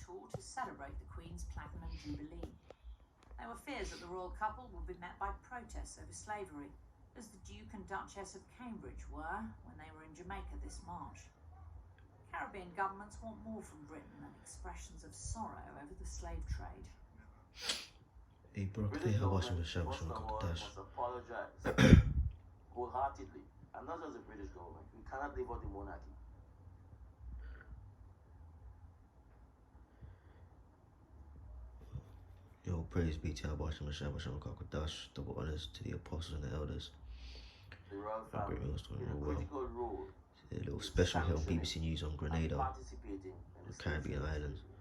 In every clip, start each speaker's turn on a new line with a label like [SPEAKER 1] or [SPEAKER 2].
[SPEAKER 1] tour to celebrate the Queen's Platinum Jubilee. There were fears that the royal couple would be met by protests over slavery, as the Duke and Duchess of Cambridge were when they were in Jamaica this March. Caribbean governments want more from Britain than expressions of sorrow over the slave trade.
[SPEAKER 2] Hey bro,
[SPEAKER 3] British
[SPEAKER 2] I watch
[SPEAKER 3] government,
[SPEAKER 2] him show
[SPEAKER 3] first of all,
[SPEAKER 2] dash.
[SPEAKER 3] must apologize wholeheartedly, and not just the British government. We cannot live out the monarchy.
[SPEAKER 2] Yo, praise be to Abashim Shabasham Kakadash, double honors to the apostles and the elders.
[SPEAKER 3] The royal
[SPEAKER 2] Our great
[SPEAKER 3] family
[SPEAKER 2] millstone
[SPEAKER 3] played a
[SPEAKER 2] well.
[SPEAKER 3] critical role
[SPEAKER 2] A little
[SPEAKER 3] in
[SPEAKER 2] special here on
[SPEAKER 3] sanctioning
[SPEAKER 2] BBC News on
[SPEAKER 3] and
[SPEAKER 2] Grenada,
[SPEAKER 3] participating in the
[SPEAKER 2] the Caribbean
[SPEAKER 3] slave
[SPEAKER 2] islands.
[SPEAKER 3] trade.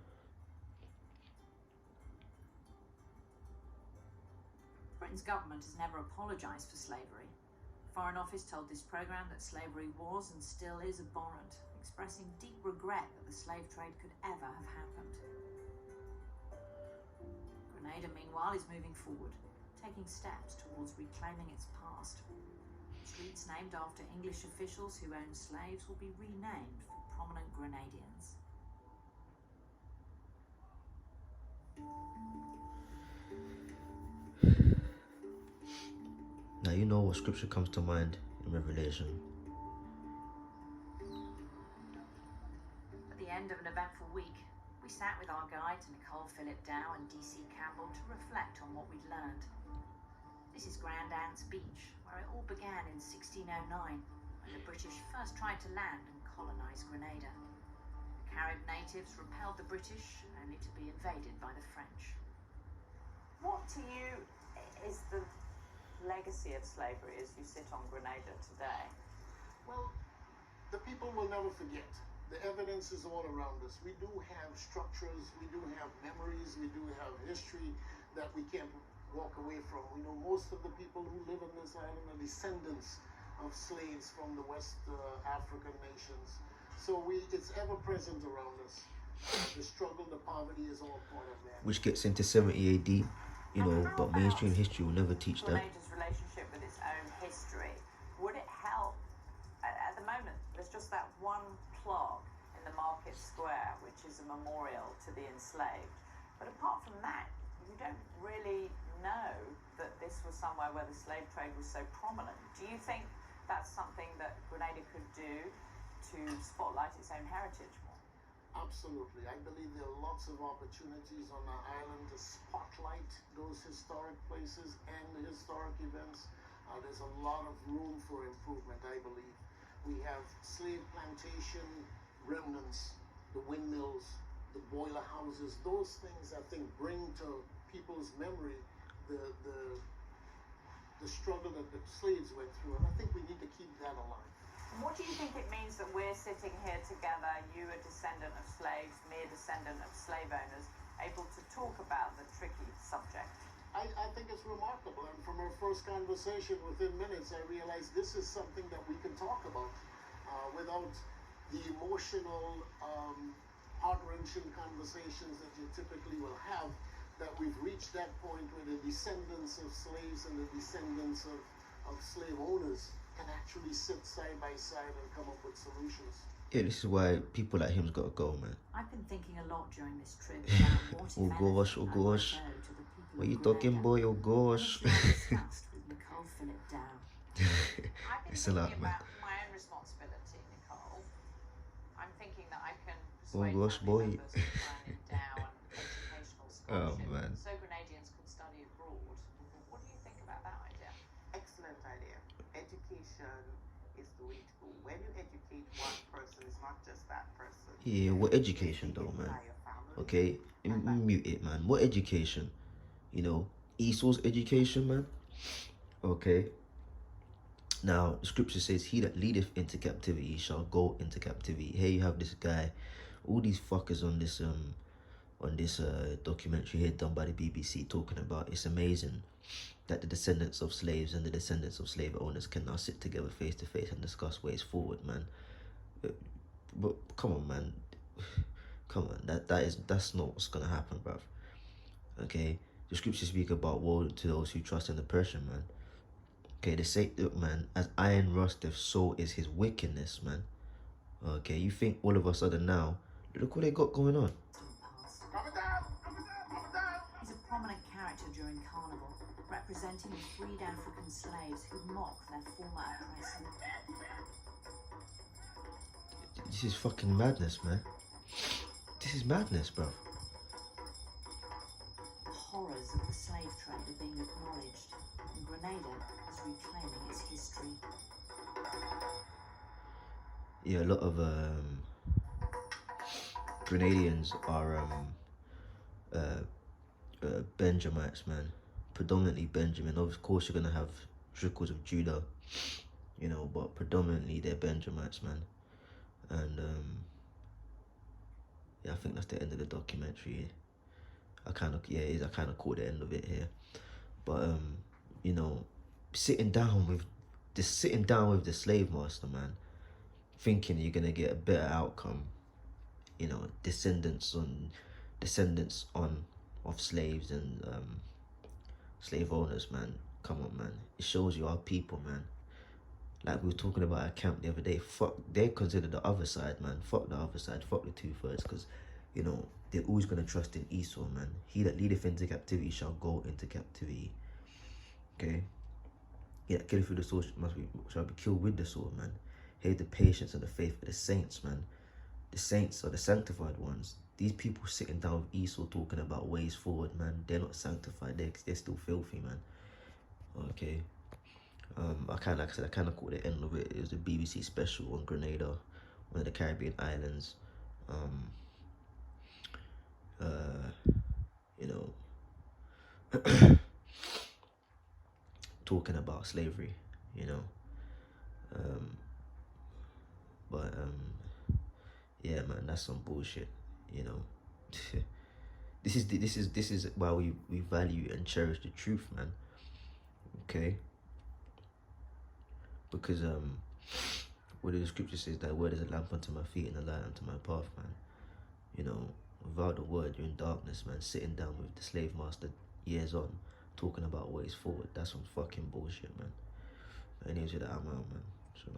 [SPEAKER 1] Britain's government has never apologised for slavery. The Foreign Office told this programme that slavery was and still is abhorrent, expressing deep regret that the slave trade could ever have happened. Grenada, meanwhile, is moving forward, taking steps towards reclaiming its past. Streets named after English officials who owned slaves will be renamed for prominent Grenadians.
[SPEAKER 2] Now you know what scripture comes to mind in Revelation.
[SPEAKER 1] At the end of an eventful week, we sat with our guides Nicole Philip Dow and DC Campbell to reflect on what we'd learned. This is Grandad's Beach, where it all began in 1609, when the British first tried to land and colonise Grenada. The Carib natives repelled the British, only to be invaded by the French.
[SPEAKER 4] What to you is the legacy of slavery as you sit on Grenada today?
[SPEAKER 5] Well, the people will never forget. The evidence is all around us. We do have structures, we do have memories, we do have history that we can't walk away from. We know most of the people who live on this island are descendants of slaves from the West African nations. So it's ever present around us. The struggle, the poverty is all part of that.
[SPEAKER 2] Which gets into 70 AD, you know, but mainstream history will never teach that.
[SPEAKER 4] Grenada's relationship with its own history, would it help? At the moment, there's just that one plaque in the market square, which is a memorial to the enslaved. But apart from that, you don't really know that this was somewhere where the slave trade was so prominent. Do you think that's something that Grenada could do to spotlight its own heritage more?
[SPEAKER 5] Absolutely. I believe there are lots of opportunities on the island to spotlight those historic places and the historic events. There's a lot of room for improvement, I believe. We have slave plantation remnants, the windmills, the boiler houses. Those things, I think, bring to people's memory the struggle that the slaves went through. And I think we need to keep that alive.
[SPEAKER 4] What do you think it means that we're sitting here together, you a descendant of slaves, me a descendant of slave owners, able to talk about the tricky subject?
[SPEAKER 5] I think it's remarkable, and from our first conversation, within minutes, I realized this is something that we can talk about without the emotional, heart-wrenching conversations that you typically will have, that we've reached that point where the descendants of slaves and the descendants of slave owners can actually sit side by side and come up with solutions.
[SPEAKER 2] Yeah, this is why people like him's gotta go, man.
[SPEAKER 1] I've been thinking a lot during this trip about what, if
[SPEAKER 2] Oh gosh,
[SPEAKER 1] anything,
[SPEAKER 2] oh gosh.
[SPEAKER 1] I might owe to the people
[SPEAKER 2] What
[SPEAKER 1] of
[SPEAKER 2] you talking,
[SPEAKER 1] Grenada.
[SPEAKER 2] boy? Oh gosh.
[SPEAKER 1] An issue I discussed with Nicole Philip Dow.
[SPEAKER 4] I've been
[SPEAKER 2] It's a lot,
[SPEAKER 4] thinking
[SPEAKER 2] man.
[SPEAKER 4] about my own responsibility, Nicole. I'm thinking that I can
[SPEAKER 2] Oh
[SPEAKER 4] persuade
[SPEAKER 2] gosh,
[SPEAKER 4] family
[SPEAKER 2] boy.
[SPEAKER 4] members to try and endow an educational scholarship
[SPEAKER 2] man.
[SPEAKER 4] so Grenadians can study abroad. What do you think about that idea?
[SPEAKER 6] Excellent idea. Education is the way to go. When you educate one person, it's not just that person.
[SPEAKER 2] Yeah, what education though, man? Okay, mute it, man. What education? You know, Esau's education, man. Okay. Now, the scripture says, "He that leadeth into captivity shall go into captivity." Here you have this guy, all these fuckers on this documentary here done by the BBC talking about it's amazing that the descendants of slaves and the descendants of slave owners can now sit together face to face and discuss ways forward, man. But come on, man. Come on, that's not what's gonna happen, bruv. Okay, the scriptures speak about woe to those who trust in the oppression, man. Okay, they say, look, man, as iron rusteth, so is his wickedness, man. Okay, you think all of a sudden now, look what they got going on.
[SPEAKER 1] Past. during Carnival, representing the freed African slaves who mock their former oppressor.
[SPEAKER 2] This is fucking madness, man. This is madness, bro.
[SPEAKER 1] The horrors of the slave trade are being acknowledged, and Grenada is reclaiming its history.
[SPEAKER 2] Yeah, a lot of Grenadians are Benjamites, man. Predominantly Benjamin. Of course, you're gonna have trickles of Judah, you know, but predominantly they're Benjamites, man. And yeah, I think that's the end of the documentary. I kind of caught the end of it here, but you know, sitting down with the slave master, man, thinking you're gonna get a better outcome, you know, descendants on of slaves and slave owners, man. Come on, man. It shows you our people, man. Like we were talking about a camp the other day. Fuck, they consider the other side, man. Fuck the other side. Fuck the 2/3, because you know they're always gonna trust in Esau, man. He that leadeth into captivity shall go into captivity. Okay. Yeah, killing through the sword shall be killed with the sword, man. Here the patience and the faith of the saints, man. The saints are the sanctified ones. These people sitting down with Esau talking about ways forward, man. They're not sanctified. They're still filthy, man. Okay. I kind of caught the end of it. It was a BBC special on Grenada, one of the Caribbean islands. You know, talking about slavery. You know, but yeah, man, that's some bullshit. You know, this is why we value and cherish the truth, man. Okay. Because what the scripture says, that word is a lamp unto my feet and a light unto my path, man. You know, without the word, you're in darkness, man. Sitting down with the slave master years on, talking about ways forward. That's some fucking bullshit, man. Anyways, with that, I'm out, man. So,